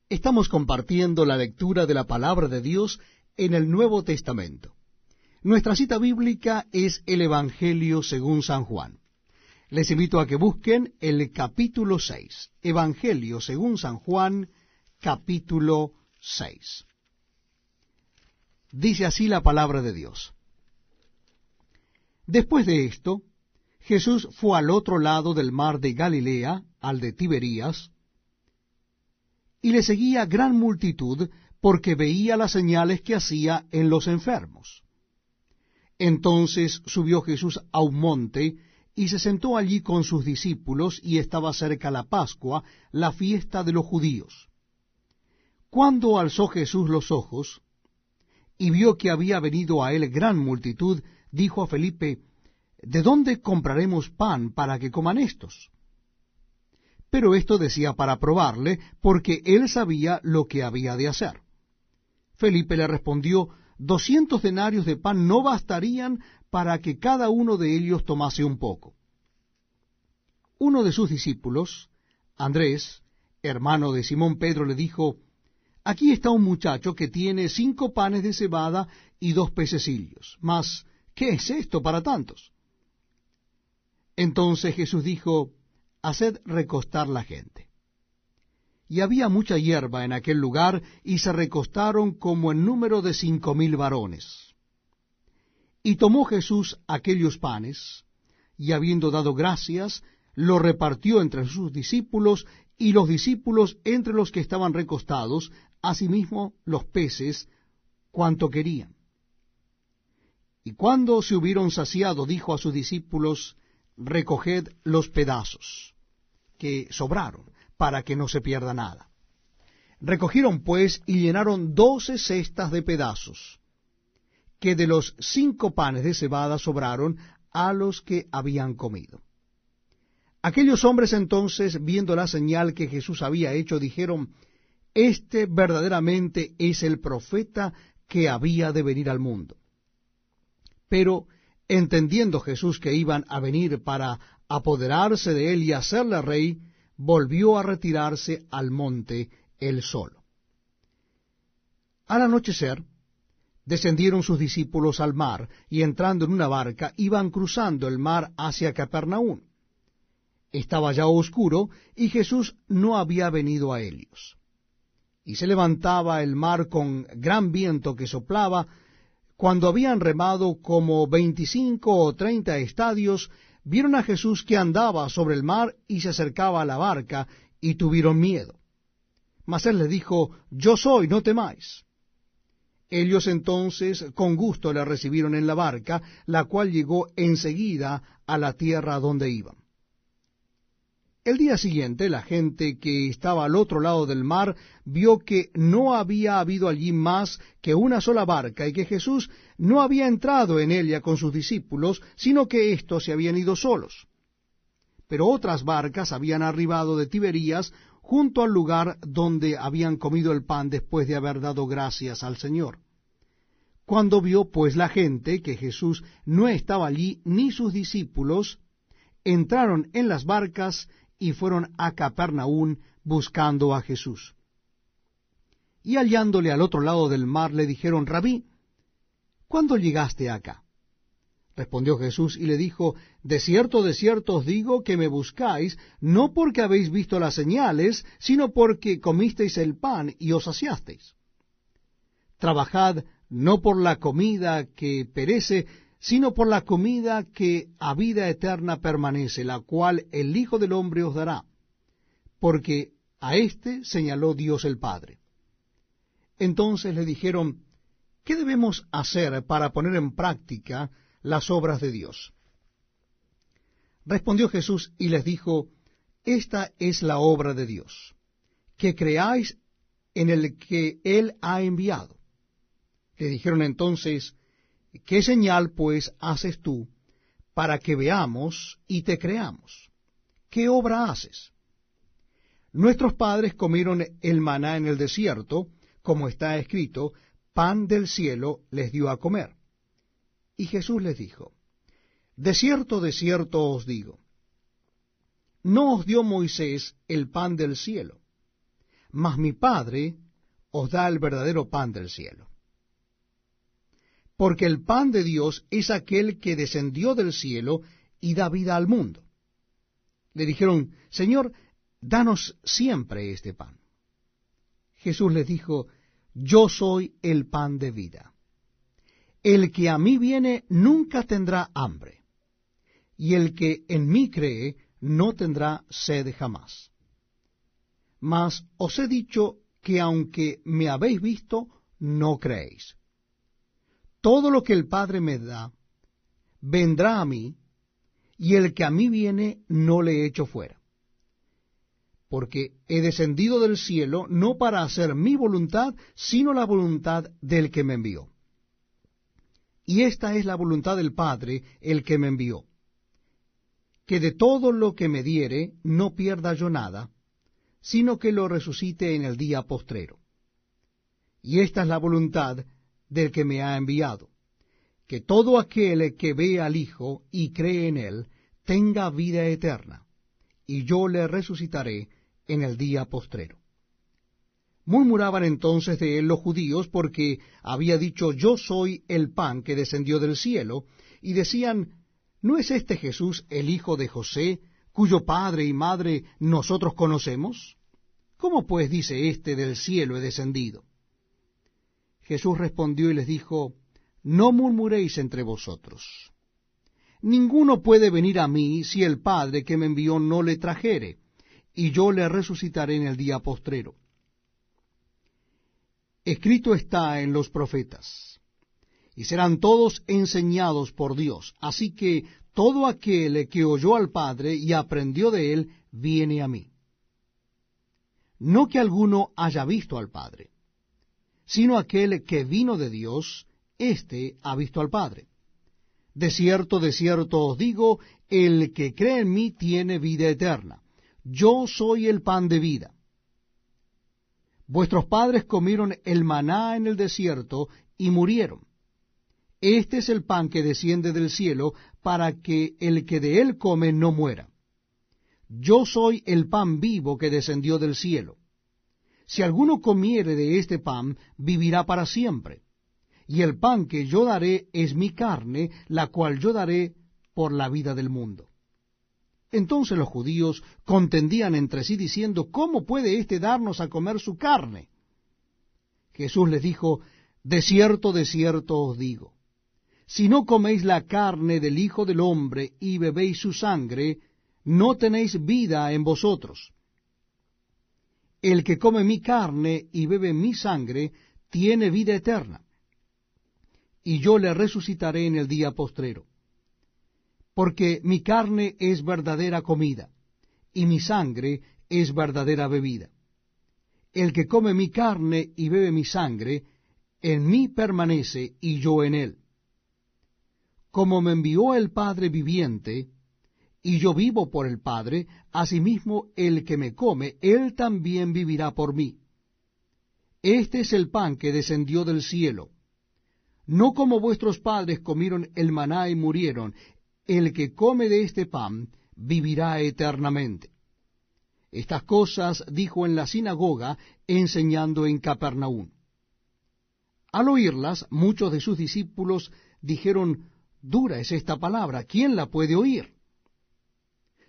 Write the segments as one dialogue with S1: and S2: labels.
S1: Estamos compartiendo la lectura de la palabra de Dios en el Nuevo Testamento. Nuestra cita bíblica es el Evangelio según San Juan. Les invito a que busquen el capítulo 6. Evangelio según San Juan, capítulo 6. Dice así la palabra de Dios. Después de esto, Jesús fue al otro lado del mar de Galilea, al de Tiberías, y le seguía gran multitud porque veía las señales que hacía en los enfermos. Entonces subió Jesús a un monte y se sentó allí con sus discípulos, y estaba cerca la Pascua, la fiesta de los judíos. Cuando alzó Jesús los ojos y vio que había venido a él gran multitud, dijo a Felipe: ¿De dónde compraremos pan para que coman estos? Pero esto decía para probarle, porque él sabía lo que había de hacer. Felipe le respondió: 200 denarios de pan no bastarían para que cada uno de ellos tomase un poco. Uno de sus discípulos, Andrés, hermano de Simón Pedro, le dijo: Aquí está un muchacho que tiene 5 panes de cebada y 2 pececillos. Mas, ¿qué es esto para tantos? Entonces Jesús dijo: Haced recostar la gente. Y había mucha hierba en aquel lugar, y se recostaron como en número de 5,000 varones. Y tomó Jesús aquellos panes, y habiendo dado gracias, lo repartió entre sus discípulos, y los discípulos entre los que estaban recostados, asimismo los peces, cuanto querían. Y cuando se hubieron saciado, dijo a sus discípulos: Recoged los pedazos que sobraron, para que no se pierda nada. Recogieron pues y llenaron 12 cestas de pedazos, que de los 5 panes de cebada sobraron a los que habían comido. Aquellos hombres entonces, viendo la señal que Jesús había hecho, dijeron: Este verdaderamente es el profeta que había de venir al mundo. Pero, entendiendo Jesús que iban a venir para apoderarse de él y hacerle rey, volvió a retirarse al monte él solo. Al anochecer, descendieron sus discípulos al mar, y entrando en una barca, iban cruzando el mar hacia Capernaum. Estaba ya oscuro, y Jesús no había venido a ellos. Y se levantaba el mar con gran viento que soplaba. Cuando habían remado como 25 o 30 estadios, vieron a Jesús que andaba sobre el mar y se acercaba a la barca, y tuvieron miedo. Mas él les dijo: Yo soy, no temáis. Ellos entonces con gusto le recibieron en la barca, la cual llegó enseguida a la tierra donde iban. El día siguiente, la gente que estaba al otro lado del mar vio que no había habido allí más que una sola barca, y que Jesús no había entrado en ella con sus discípulos, sino que éstos se habían ido solos. Pero otras barcas habían arribado de Tiberías, junto al lugar donde habían comido el pan después de haber dado gracias al Señor. Cuando vio pues la gente que Jesús no estaba allí, ni sus discípulos, entraron en las barcas y fueron a Capernaum buscando a Jesús. Y hallándole al otro lado del mar, le dijeron: Rabí, ¿cuándo llegaste acá? Respondió Jesús y le dijo: de cierto os digo que me buscáis, no porque habéis visto las señales, sino porque comisteis el pan y os saciasteis. Trabajad no por la comida que perece, sino por la comida que a vida eterna permanece, la cual el Hijo del Hombre os dará, porque a éste señaló Dios el Padre. Entonces le dijeron: ¿qué debemos hacer para poner en práctica las obras de Dios? Respondió Jesús y les dijo: Esta es la obra de Dios, que creáis en el que Él ha enviado. Le dijeron entonces: ¿qué señal pues haces tú para que veamos y te creamos? ¿Qué obra haces? Nuestros padres comieron el maná en el desierto, como está escrito: pan del cielo les dio a comer. Y Jesús les dijo: de cierto os digo, no os dio Moisés el pan del cielo, mas mi Padre os da el verdadero pan del cielo. Porque el pan de Dios es aquel que descendió del cielo y da vida al mundo. Le dijeron, Señor, danos siempre este pan. Jesús les dijo, yo soy el pan de vida. El que a mí viene nunca tendrá hambre, y el que en mí cree no tendrá sed jamás. Mas os he dicho que aunque me habéis visto, no creéis. Todo lo que el Padre me da, vendrá a mí, y el que a mí viene no le echo fuera. Porque he descendido del cielo no para hacer mi voluntad, sino la voluntad del que me envió. Y esta es la voluntad del Padre, el que me envió, que de todo lo que me diere no pierda yo nada, sino que lo resucite en el día postrero. Y esta es la voluntad del que me ha enviado, que todo aquel que ve al Hijo y cree en él, tenga vida eterna, y yo le resucitaré en el día postrero. Murmuraban entonces de él los judíos, porque había dicho, yo soy el pan que descendió del cielo, y decían, ¿no es este Jesús el hijo de José, cuyo padre y madre nosotros conocemos? ¿Cómo pues dice éste del cielo he descendido? Jesús respondió y les dijo, no murmuréis entre vosotros. Ninguno puede venir a mí si el Padre que me envió no le trajere, y yo le resucitaré en el día postrero. Escrito está en los profetas, y serán todos enseñados por Dios. Así que todo aquel que oyó al Padre y aprendió de él, viene a mí. No que alguno haya visto al Padre, sino aquel que vino de Dios, éste ha visto al Padre. De cierto os digo, el que cree en mí tiene vida eterna. Yo soy el pan de vida. Vuestros padres comieron el maná en el desierto y murieron. Este es el pan que desciende del cielo, para que el que de él come no muera. Yo soy el pan vivo que descendió del cielo. Si alguno comiere de este pan, vivirá para siempre. Y el pan que yo daré es mi carne, la cual yo daré por la vida del mundo. Entonces los judíos contendían entre sí diciendo, ¿cómo puede éste darnos a comer su carne? Jesús les dijo, de cierto os digo, si no coméis la carne del Hijo del Hombre y bebéis su sangre, no tenéis vida en vosotros. El que come mi carne y bebe mi sangre, tiene vida eterna, y yo le resucitaré en el día postrero. Porque mi carne es verdadera comida, y mi sangre es verdadera bebida. El que come mi carne y bebe mi sangre, en mí permanece y yo en él. Como me envió el Padre viviente, y yo vivo por el Padre, asimismo el que me come, él también vivirá por mí. Este es el pan que descendió del cielo. No como vuestros padres comieron el maná y murieron, el que come de este pan vivirá eternamente. Estas cosas dijo en la sinagoga, enseñando en Capernaum. Al oírlas, muchos de sus discípulos dijeron, dura es esta palabra, ¿quién la puede oír?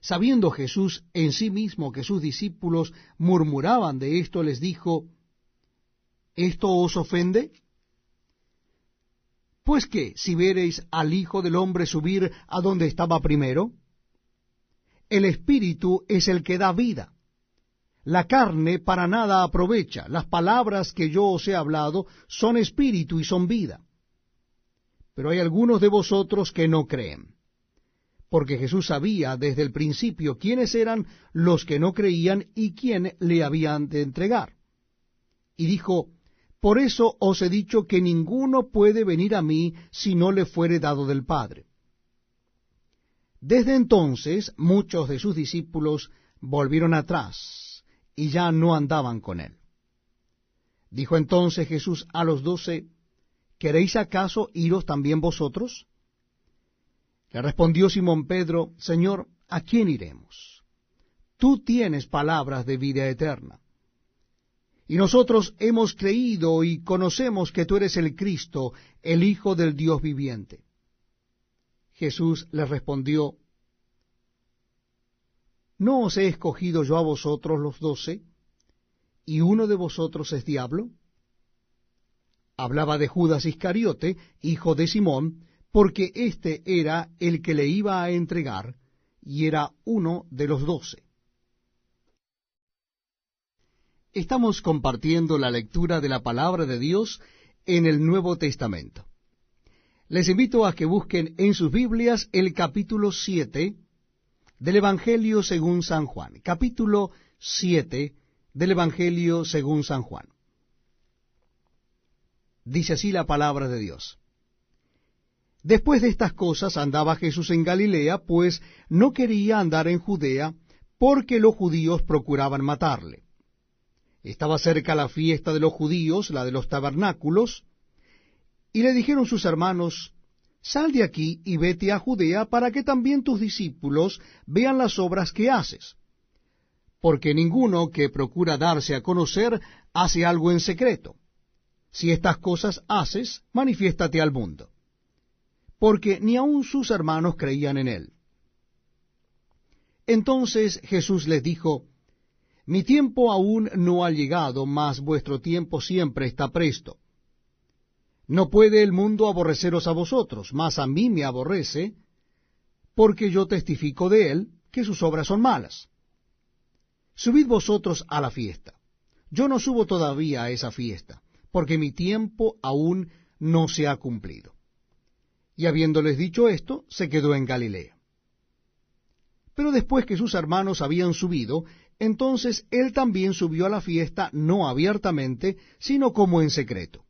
S1: Sabiendo Jesús en sí mismo que sus discípulos murmuraban de esto, les dijo, ¿esto os ofende? Pues qué, si vereis al Hijo del Hombre subir a donde estaba primero, el Espíritu es el que da vida. La carne para nada aprovecha. Las palabras que yo os he hablado son espíritu y son vida. Pero hay algunos de vosotros que no creen. Porque Jesús sabía desde el principio quiénes eran los que no creían y quién le habían de entregar. Y dijo, por eso os he dicho que ninguno puede venir a mí si no le fuere dado del Padre. Desde entonces muchos de sus discípulos volvieron atrás y ya no andaban con él. Dijo entonces Jesús a los 12, ¿queréis acaso iros también vosotros? Le respondió Simón Pedro, Señor, ¿a quién iremos? Tú tienes palabras de vida eterna. Y nosotros hemos creído y conocemos que tú eres el Cristo, el Hijo del Dios viviente. Jesús les respondió, ¿no os he escogido yo a vosotros los 12, y uno de vosotros es diablo? Hablaba de Judas Iscariote, hijo de Simón, porque éste era el que le iba a entregar, y era uno de los 12. Estamos compartiendo la lectura de la palabra de Dios en el Nuevo Testamento. Les invito a que busquen en sus Biblias el capítulo 7 del Evangelio según San Juan. Capítulo 7 del Evangelio según San Juan. Dice así la palabra de Dios. Después de estas cosas andaba Jesús en Galilea, pues no quería andar en Judea, porque los judíos procuraban matarle. Estaba cerca la fiesta de los judíos, la de los tabernáculos, y le dijeron sus hermanos, sal de aquí y vete a Judea, para que también tus discípulos vean las obras que haces. Porque ninguno que procura darse a conocer hace algo en secreto. Si estas cosas haces, manifiéstate al mundo. Porque ni aun sus hermanos creían en él. Entonces Jesús les dijo, mi tiempo aún no ha llegado, mas vuestro tiempo siempre está presto. No puede el mundo aborreceros a vosotros, mas a mí me aborrece, porque yo testifico de él que sus obras son malas. Subid vosotros a la fiesta. Yo no subo todavía a esa fiesta, porque mi tiempo aún no se ha cumplido. Y habiéndoles dicho esto, se quedó en Galilea. Pero después que sus hermanos habían subido, entonces él también subió a la fiesta, no abiertamente, sino como en secreto.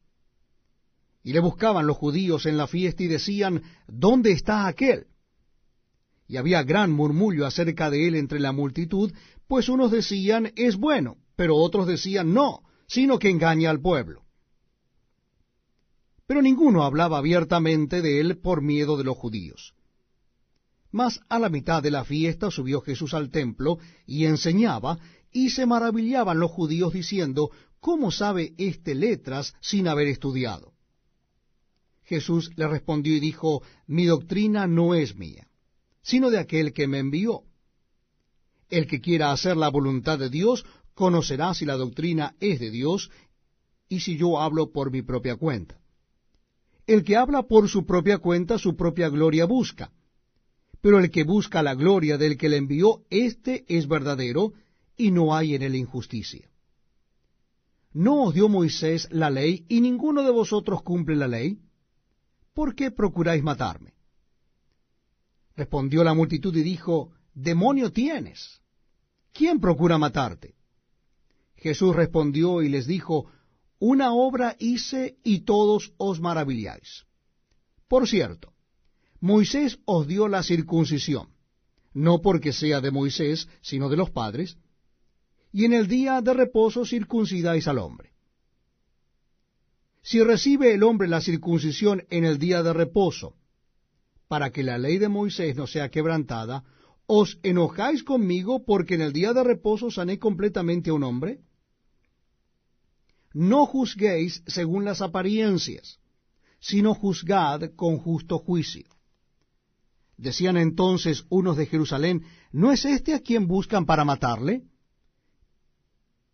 S1: Y le buscaban los judíos en la fiesta y decían, ¿dónde está aquel? Y había gran murmullo acerca de él entre la multitud, pues unos decían, es bueno, pero otros decían, no, sino que engaña al pueblo. Pero ninguno hablaba abiertamente de él por miedo de los judíos. Mas a la mitad de la fiesta subió Jesús al templo y enseñaba, y se maravillaban los judíos diciendo, ¿cómo sabe éste letras sin haber estudiado? Jesús le respondió y dijo, mi doctrina no es mía, sino de aquel que me envió. El que quiera hacer la voluntad de Dios, conocerá si la doctrina es de Dios, y si yo hablo por mi propia cuenta. El que habla por su propia cuenta, su propia gloria busca. Pero el que busca la gloria del que le envió, éste es verdadero, y no hay en él injusticia. ¿No os dio Moisés la ley, y ninguno de vosotros cumple la ley? ¿Por qué procuráis matarme? Respondió la multitud y dijo, demonio tienes. ¿Quién procura matarte? Jesús respondió y les dijo, una obra hice y todos os maravilláis. Por cierto, Moisés os dio la circuncisión, no porque sea de Moisés, sino de los padres, y en el día de reposo circuncidáis al hombre. Si recibe el hombre la circuncisión en el día de reposo, para que la ley de Moisés no sea quebrantada, ¿os enojáis conmigo porque en el día de reposo sané completamente a un hombre? No juzguéis según las apariencias, sino juzgad con justo juicio. Decían entonces unos de Jerusalén, ¿no es este a quien buscan para matarle?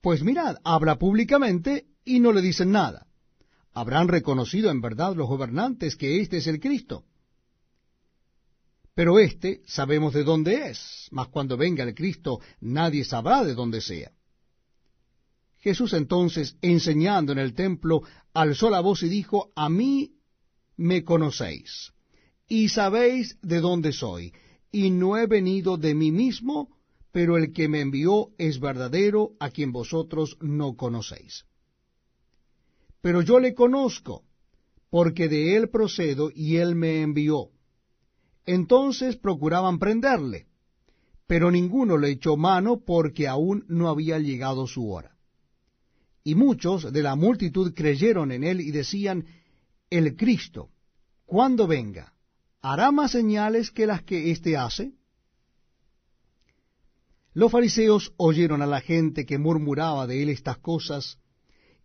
S1: Pues mirad, habla públicamente y no le dicen nada. Habrán reconocido en verdad los gobernantes que este es el Cristo. Pero este sabemos de dónde es, mas cuando venga el Cristo nadie sabrá de dónde sea. Jesús entonces, enseñando en el templo, alzó la voz y dijo, a mí me conocéis, y sabéis de dónde soy, y no he venido de mí mismo, pero el que me envió es verdadero, a quien vosotros no conocéis. Pero yo le conozco, porque de él procedo, y él me envió. Entonces procuraban prenderle, pero ninguno le echó mano, porque aún no había llegado su hora. Y muchos de la multitud creyeron en él y decían, el Cristo, cuando venga, ¿hará más señales que las que éste hace? Los fariseos oyeron a la gente que murmuraba de él estas cosas,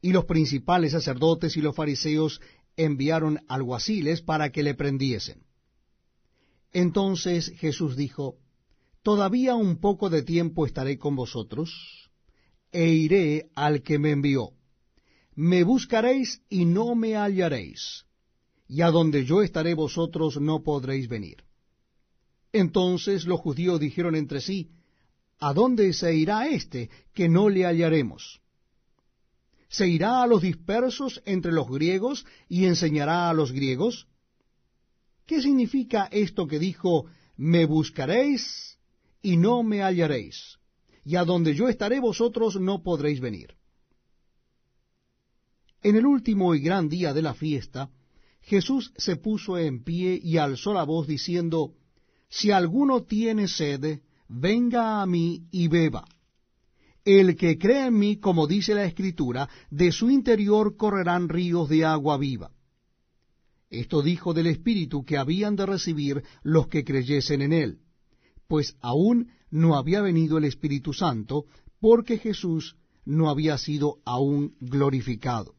S1: y los principales sacerdotes y los fariseos enviaron alguaciles para que le prendiesen. Entonces Jesús dijo, Todavía un poco de tiempo estaré con vosotros, e iré al que me envió. Me buscaréis y no me hallaréis, y a donde yo estaré vosotros no podréis venir. Entonces los judíos dijeron entre sí, ¿A dónde se irá éste, que no le hallaremos? ¿Se irá a los dispersos entre los griegos y enseñará a los griegos? ¿Qué significa esto que dijo, me buscaréis y no me hallaréis, y a donde yo estaré vosotros no podréis venir? En el último y gran día de la fiesta, Jesús se puso en pie y alzó la voz diciendo, Si alguno tiene sed, venga a mí y beba. El que cree en mí, como dice la Escritura, de su interior correrán ríos de agua viva. Esto dijo del Espíritu que habían de recibir los que creyesen en él, pues aún no había venido el Espíritu Santo, porque Jesús no había sido aún glorificado.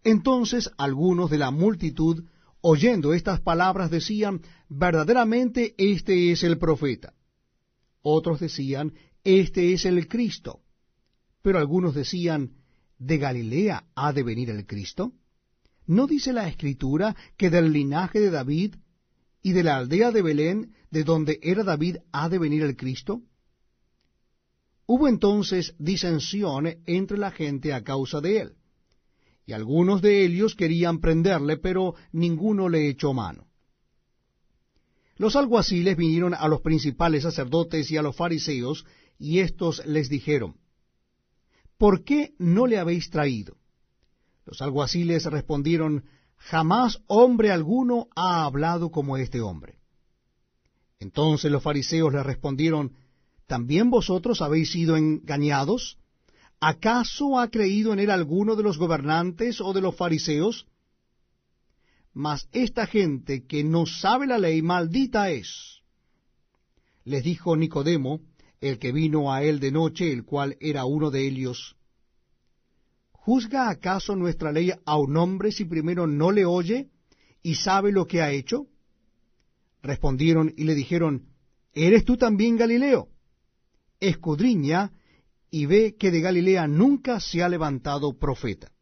S1: Entonces algunos de la multitud, oyendo estas palabras, decían, verdaderamente este es el profeta. Otros decían, este es el Cristo. Pero algunos decían, ¿de Galilea ha de venir el Cristo? ¿No dice la Escritura que del linaje de David y de la aldea de Belén, de donde era David, ha de venir el Cristo? Hubo entonces disensión entre la gente a causa de él, y algunos de ellos querían prenderle, pero ninguno le echó mano. Los alguaciles vinieron a los principales sacerdotes y a los fariseos, y éstos les dijeron, ¿por qué no le habéis traído? Los alguaciles respondieron, jamás hombre alguno ha hablado como este hombre. Entonces los fariseos le respondieron, ¿también vosotros habéis sido engañados? ¿Acaso ha creído en él alguno de los gobernantes o de los fariseos? Mas esta gente que no sabe la ley, maldita es. Les dijo Nicodemo, el que vino a él de noche, el cual era uno de ellos, ¿juzga acaso nuestra ley a un hombre si primero no le oye y sabe lo que ha hecho? Respondieron y le dijeron, ¿eres tú también Galileo? Escudriña y ve que de Galilea nunca se ha levantado profeta.